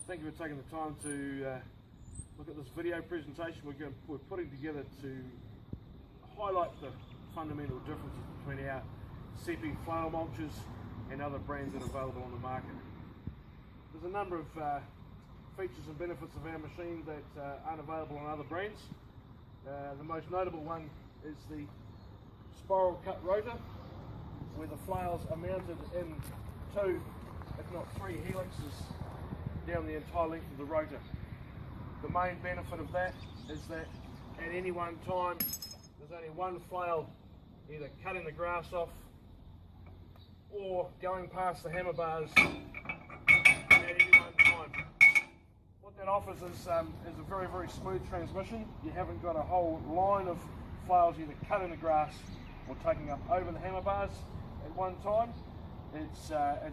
Thank you for taking the time to look at this video presentation we're putting together to highlight the fundamental differences between our Seppi flail mulchers and other brands that are available on the market. There's a number of features and benefits of our machine that aren't available on other brands. The most notable one is the spiral cut rotor, where the flails are mounted in 2, if not 3 helixes down the entire length of the rotor. The main benefit of that is that at any one time there's only one flail either cutting the grass off or going past the hammer bars at any one time. What that offers is a very, very smooth transmission. You haven't got a whole line of flails either cutting the grass or taking up over the hammer bars at one time. It's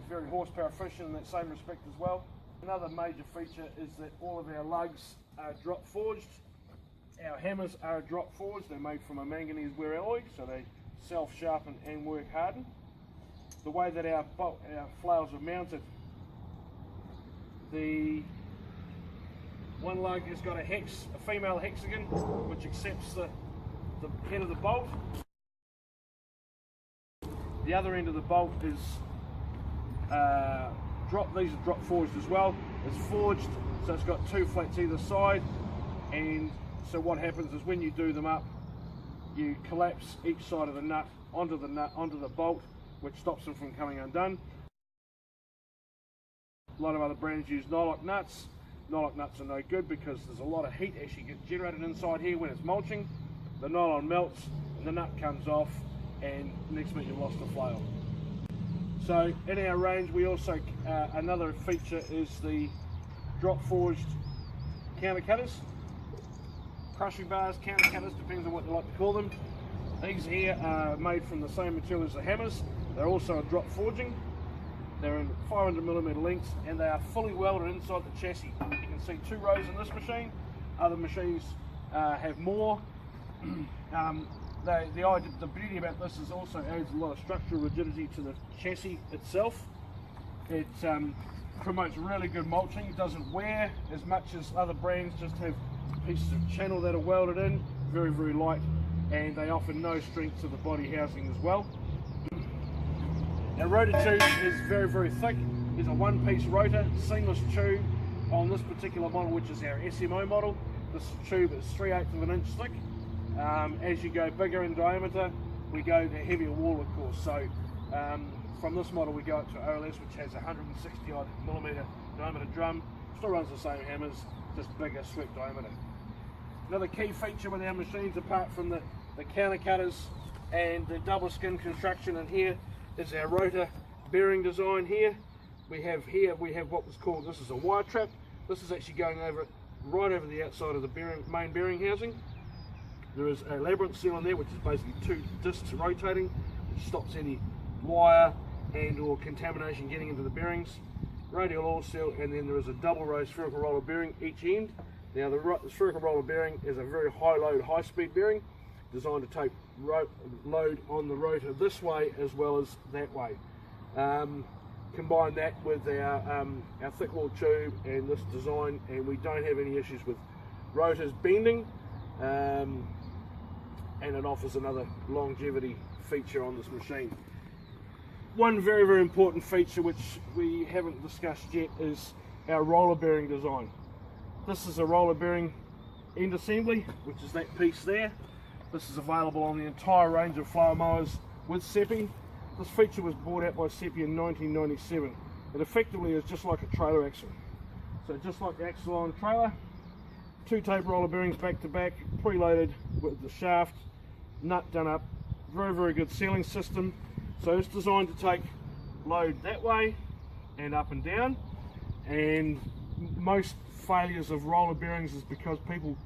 very horsepower efficient in that same respect as well. Another major feature is that all of our lugs are drop forged. Our hammers are drop forged. They're made from a manganese wear alloy, so they self-sharpen and work harden. The way that our flails are mounted, the one lug has got a female hexagon, which accepts the head of the bolt. The other end of the bolt is these are drop forged as well. It's forged, so it's got 2 flats either side, and so what happens is when you do them up, you collapse each side of the nut onto the bolt, which stops them from coming undone. A lot of other brands use Hydratorq nuts. Hydratorq nuts are no good because there's a lot of heat actually gets generated inside here when it's mulching. The nylon melts, the nut comes off, and next minute you've lost the flail. So in our range we also, another feature is the drop forged counter cutters, crushing bars, counter cutters, depends on what you like to call them. These here are made from the same material as the hammers. They're also a drop forging. They're in 500mm lengths and they are fully welded inside the chassis. You can see 2 rows in this machine. Other machines have more. The beauty about this is also adds a lot of structural rigidity to the chassis itself. It promotes really good mulching. It doesn't wear as much as other brands just have pieces of channel that are welded in. Very, very light, and they offer no strength to the body housing as well. Our rotor tube is very, very thick. It's a one-piece rotor, seamless tube on this particular model, which is our SMO model. This tube is 3/8 of an inch thick. As you go bigger in diameter, we go to heavier wall, of course. So from this model we go up to OLS, which has 160 odd millimeter diameter drum. Still runs the same hammers, just bigger swept diameter. Another key feature with our machines, apart from the counter cutters and the double skin construction in here, is our rotor bearing design here. We have what was called, this is a wire trap. This is actually going right over the outside of the main bearing housing. There is a labyrinth seal in there, which is basically 2 discs rotating, which stops any wire and or contamination getting into the bearings. Radial oil seal, and then there is a double row spherical roller bearing each end. Now the spherical roller bearing is a very high load, high speed bearing, designed to take load on the rotor this way as well as that way. Combine that with our thick wall tube and this design, and we don't have any issues with rotors bending. And it offers another longevity feature on this machine. One very, very important feature which we haven't discussed yet is our roller bearing design. This is a roller bearing end assembly, which is that piece there. This is available on the entire range of flail mowers with Seppi. This feature was brought out by Seppi in 1997. It effectively is just like a trailer axle. So just like the axle on a trailer, 2 tape roller bearings back to back, preloaded with the shaft, nut done up, very, very good sealing system. So it's designed to take load that way and up and down, and most failures of roller bearings is because people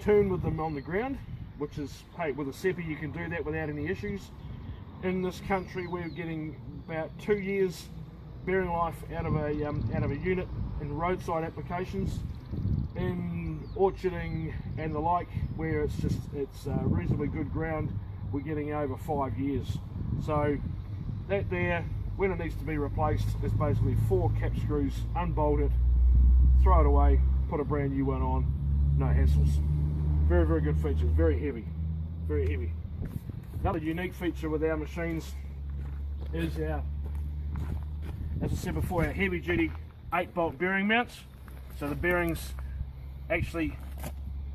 turn with them on the ground, which is, hey, with a Seppi you can do that without any issues. In this country we're getting about 2 years bearing life out of a unit in roadside applications. In orcharding and the like, where it's reasonably good ground, we're getting over 5 years. So that there, when it needs to be replaced, is basically 4 cap screws unbolted, throw it away, put a brand new one on, no hassles. Very, very good features, very heavy, very heavy. Another unique feature with our machines is our, as I said before, our heavy duty 8-bolt bearing mounts. So the bearings actually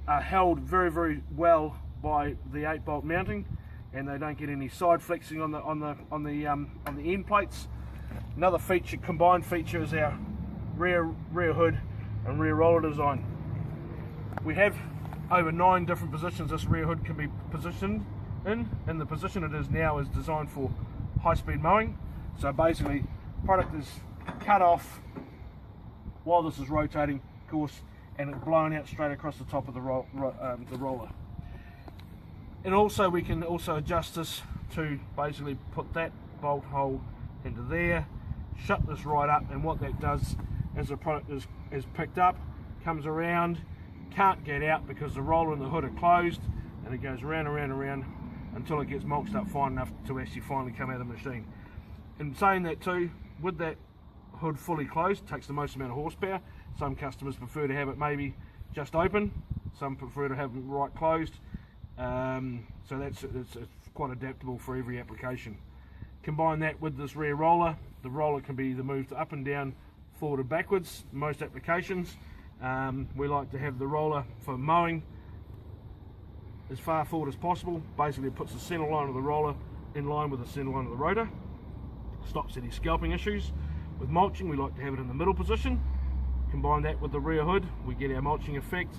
are held very, very well by the 8-bolt mounting, and they don't get any side flexing on the end plates. Another feature, combined feature, is our rear hood and rear roller design. We have over 9 different positions this rear hood can be positioned in, and the position it is now is designed for high-speed mowing. So basically, product is cut off while this is rotating, of course, and it's blown out straight across the top of the roller. And also, we can also adjust this to basically put that bolt hole into there, shut this right up, and what that does as the product is picked up, comes around, can't get out because the roller and the hood are closed, and it goes around and around and around until it gets mulched up fine enough to actually finally come out of the machine. In saying that too, with that hood fully closed, it takes the most amount of horsepower. Some customers prefer to have it maybe just open, some prefer to have it right closed, so it's quite adaptable for every application. Combine that with this rear roller. The roller can be either moved up and down, forward and backwards. Most applications, we like to have the roller for mowing as far forward as possible. Basically, it puts the center line of the roller in line with the center line of the rotor, stops any scalping issues. With mulching, we like to have it in the middle position. Combine that with the rear hood, we get our mulching effect.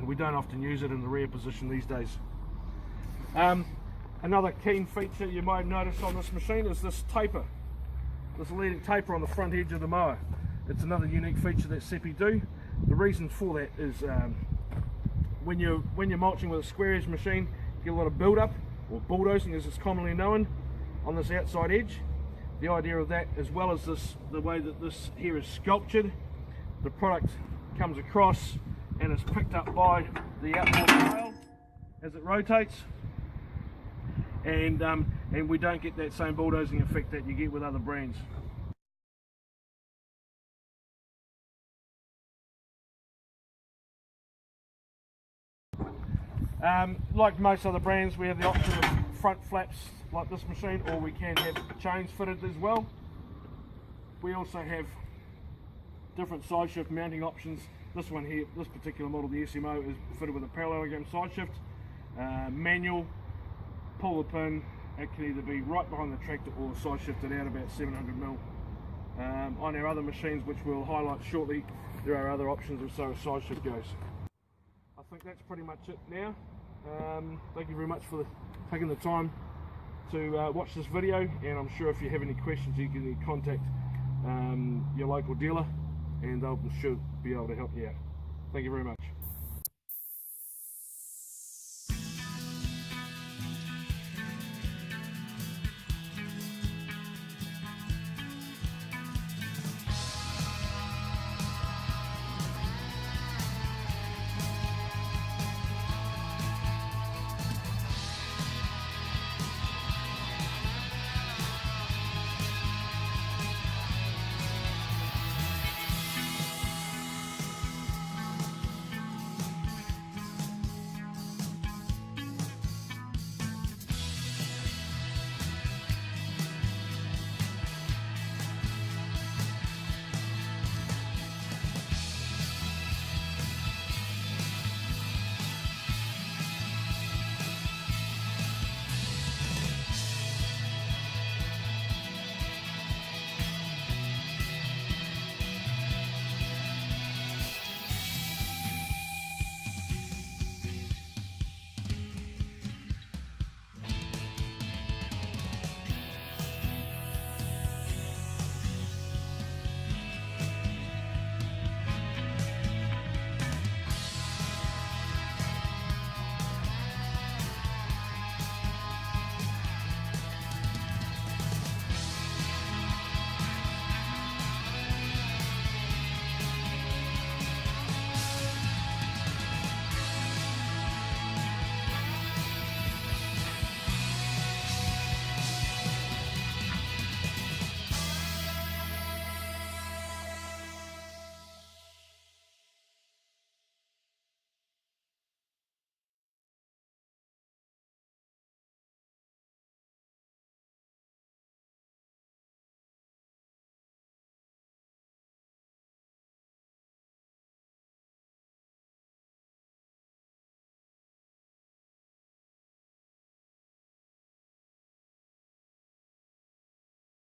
We don't often use it in the rear position these days. Another keen feature you might notice on this machine is this taper, this leading taper on the front edge of the mower. It's another unique feature that Seppi do. The reason for that is when you're mulching with a square edge machine, you get a lot of build up, or bulldozing as it's commonly known, on this outside edge. The idea of that, as well as the way that this here is sculptured, the product comes across and is picked up by the outboard rail as it rotates, and we don't get that same bulldozing effect that you get with other brands. Like most other brands, we have the option of front flaps like this machine, or we can have chains fitted as well. We also have different side shift mounting options. This one here, this particular model, the SMO, is fitted with a parallelogram side shift, manual, pull the pin. It can either be right behind the tractor or side shifted out about 700mm. On our other machines, which we'll highlight shortly, there are other options as far as side shift goes. I think that's pretty much it now. Thank you very much for taking the time to watch this video, and I'm sure if you have any questions, you can contact your local dealer, and they'll sure be able to help you out. Thank you very much.